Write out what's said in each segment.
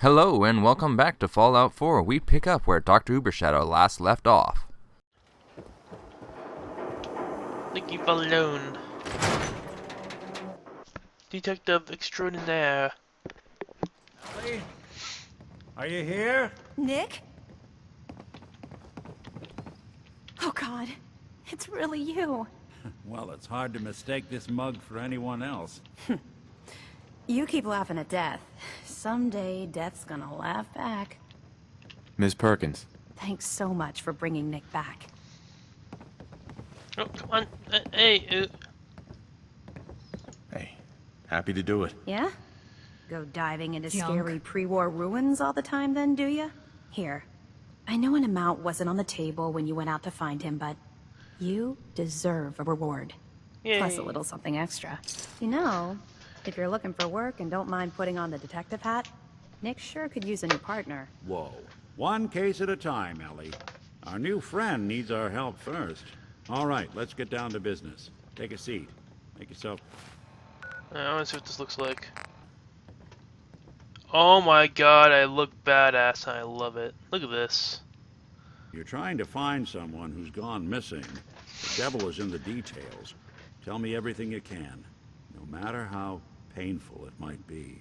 Hello and welcome back to Fallout 4. We pick up where Dr. Ubershadow last left off. Leave alone. Detective extraordinaire. Ellie? Are you here? Nick? Oh God, it's really you. Well, it's hard to mistake this mug for anyone else. You keep laughing at death. Someday, death's gonna laugh back. Ms. Perkins. Thanks so much for bringing Nick back. Oh, come on. Hey. Hey, happy to do it. Yeah? Go diving into Junk. scary pre-war ruins all the time then, do ya? Here. I know an amount wasn't on the table when you went out to find him, but you deserve a reward. Yay. Plus a little something extra. You know, if you're looking for work and don't mind putting on the detective hat, Nick sure could use a new partner. Whoa. One case at a time, Ellie. Our new friend needs our help first. All right, let's get down to business. Take a seat. Make yourself... I want to see what this looks like. Oh my god, I look badass and I love it. Look at this. You're trying to find someone who's gone missing. The devil is in the details. Tell me everything you can, no matter how painful it might be.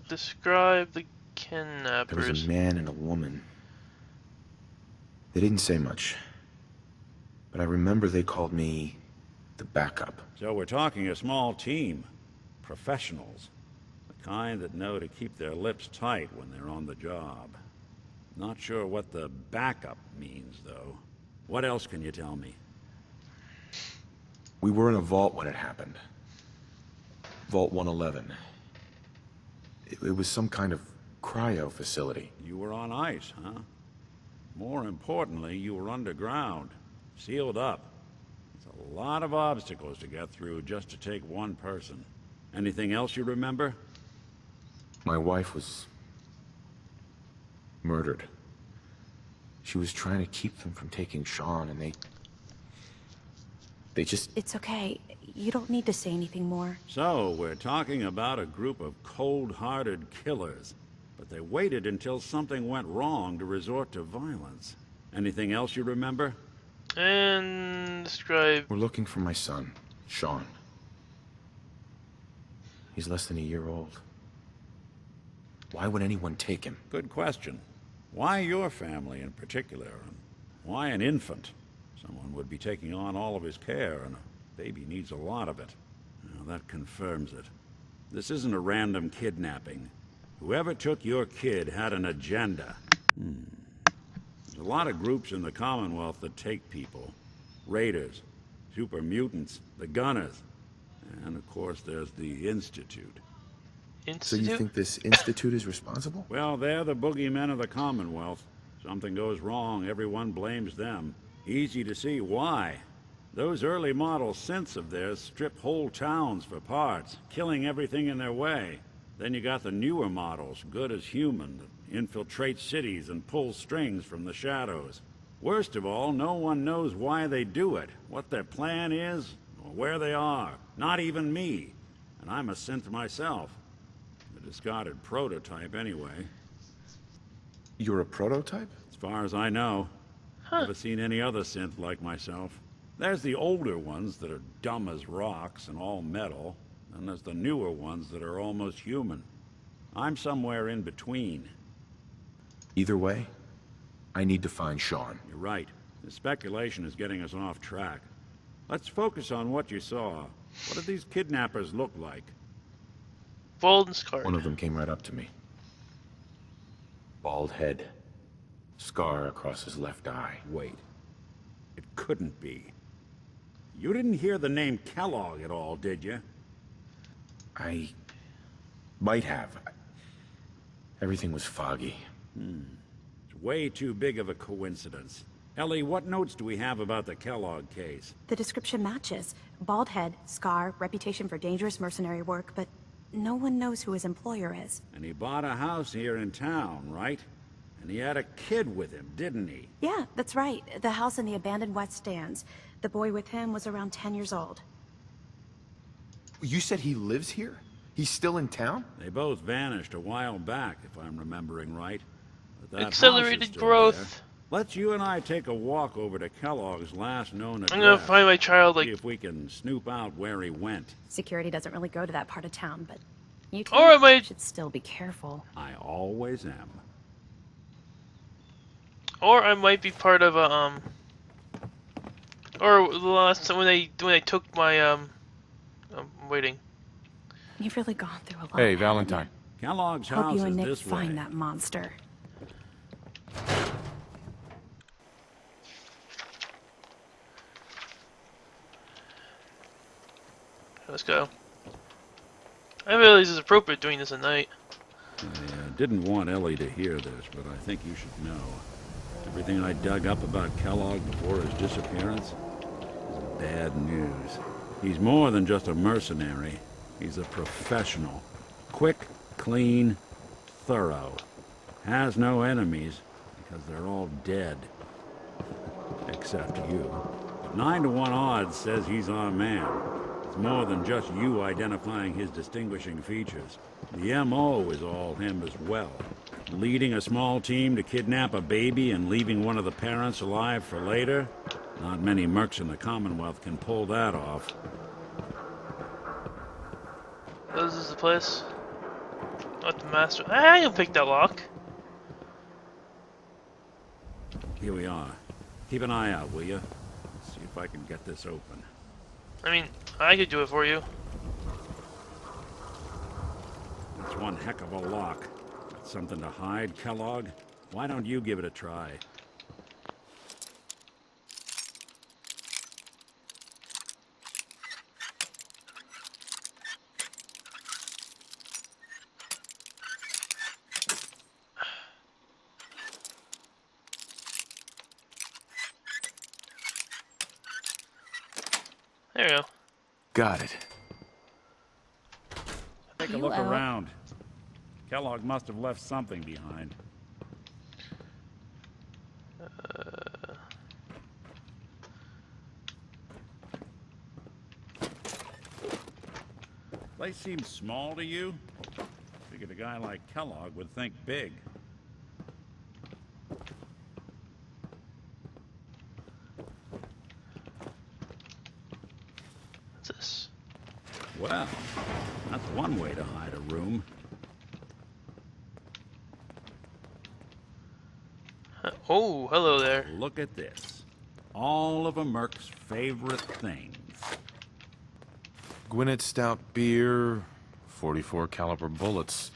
Describe the There kidnappers. was a man and a woman. They didn't say much. But I remember they called me the backup. So we're talking a small team. Professionals. The kind that know to keep their lips tight when they're on the job. Not sure what the backup means, though. What else can you tell me? We were in a vault when it happened. Vault 111. It was some kind of cryo facility. You were on ice, huh? More importantly, you were underground. Sealed up. It's a lot of obstacles to get through just to take one person. Anything else you remember? My wife was murdered. She was trying to keep them from taking Sean, and they just... It's okay. You don't need to say anything more. So, we're talking about a group of cold-hearted killers. But they waited until something went wrong to resort to violence. Anything else you remember? And describe. We're looking for my son, Sean. He's less than a year old. Why would anyone take him? Good question. Why your family in particular? And why an infant? Someone would be taking on all of his care, and a baby needs a lot of it. Now, that confirms it. This isn't a random kidnapping. Whoever took your kid had an agenda. There's a lot of groups in the Commonwealth that take people. Raiders, super mutants, the Gunners, and of course there's the Institute. So Institute? you think this institute is responsible? Well, they're the boogeymen of the Commonwealth. Something goes wrong, everyone blames them. Easy to see why. Those early model synths of theirs strip whole towns for parts, killing everything in their way. Then you got the newer models, good as human, that infiltrate cities and pull strings from the shadows. Worst of all, no one knows why they do it, what their plan is, or where they are. Not even me. And I'm a synth myself. A discarded prototype anyway. You're a prototype? As far as I know. Never seen any other synth like myself. There's the older ones that are dumb as rocks and all metal. And there's the newer ones that are almost human. I'm somewhere in between. Either way, I need to find Sean. You're right. The speculation is getting us off track. Let's focus on what you saw. What did these kidnappers look like? Bald and scarred. One of them came right up to me. Bald head. Scar across his left eye. Wait. It couldn't be. You didn't hear the name Kellogg at all, did you? I might have. Everything was foggy. It's way too big of a coincidence. Ellie, what notes do we have about the Kellogg case? The description matches. Bald head, scar, reputation for dangerous mercenary work, but no one knows who his employer is. And he bought a house here in town, right? And he had a kid with him, didn't he? Yeah, that's right. The house in the abandoned West Stands. The boy with him was around 10 years old. You said he lives here? He's still in town? They both vanished a while back, if I'm remembering right. But that house is Accelerated still growth. there. Let's you and I take a walk over to Kellogg's last known address. I'm gonna find my child, See if we can snoop out where he went. Security doesn't really go to that part of town, but you two Or I might- should still be careful. I always am. or I might be part of a, or the last time when they took my, I'm waiting. You've really gone through a lot. Hey, haven't Valentine. Kellogg's you? Hope house you and is Nick this find way. that monster. Let's go. I realize it's appropriate doing this at night. I didn't want Ellie to hear this, but I think you should know. Everything I dug up about Kellogg before his disappearance is bad news. He's more than just a mercenary. He's a professional. Quick, clean, thorough. Has no enemies because they're all dead. Except you. 9-to-1 odds says he's our man. It's more than just you identifying his distinguishing features. The M.O. is all him as well. Leading a small team to kidnap a baby and leaving one of the parents alive for later? Not many mercs in the Commonwealth can pull that off. This is the place. Not the master. I can pick that lock. Here we are. Keep an eye out, will you? See if I can get this open. I mean, I could do it for you. That's one heck of a lock. Got something to hide, Kellogg? Why don't you give it a try? There you go. Got it. Take a You look out? around. Kellogg must have left something behind. Place seems small to you? Figured a guy like Kellogg would think big. What's this? Well, that's one way to hide a room. Oh, hello there. Look at this. All of a merc's favorite things. Gwinnett Stout beer, 44 caliber bullets,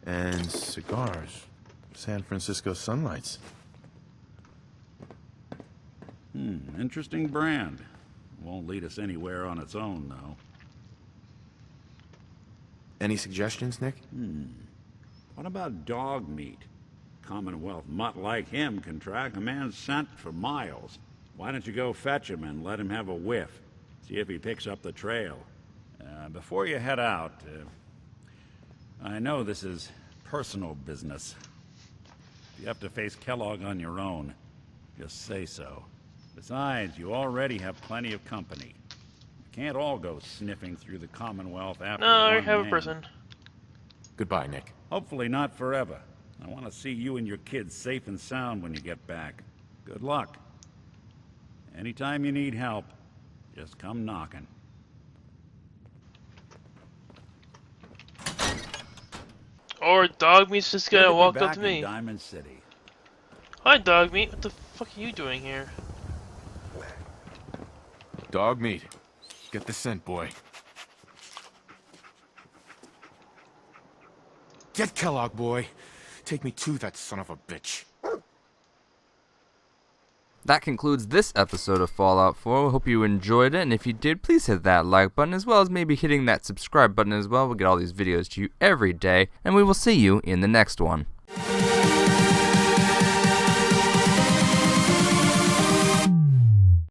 and cigars. San Francisco Sunlights. Interesting brand. Won't lead us anywhere on its own, though. Any suggestions, Nick? What about dog meat? Commonwealth mutt like him can track a man's scent for miles. Why don't you go fetch him and let him have a whiff? See if he picks up the trail. Before you head out, I know this is personal business. If you have to face Kellogg on your own, just say so. Besides, you already have plenty of company. You can't all go sniffing through the Commonwealth after No, I one have a man. person. Goodbye, Nick. Hopefully not forever. I want to see you and your kids safe and sound when you get back. Good luck. Anytime you need help, just come knocking. Or dog meat's just Good gonna to be walk up back to in me. Diamond City. Hi, dog meat. What the fuck are you doing here? Dog meat. Get the scent, boy. Get Kellogg, boy. Take me to that son of a bitch. That concludes this episode of Fallout 4. We hope you enjoyed it, and if you did, please hit that like button, as well as maybe hitting that subscribe button as well. We'll get all these videos to you every day, and we will see you in the next one.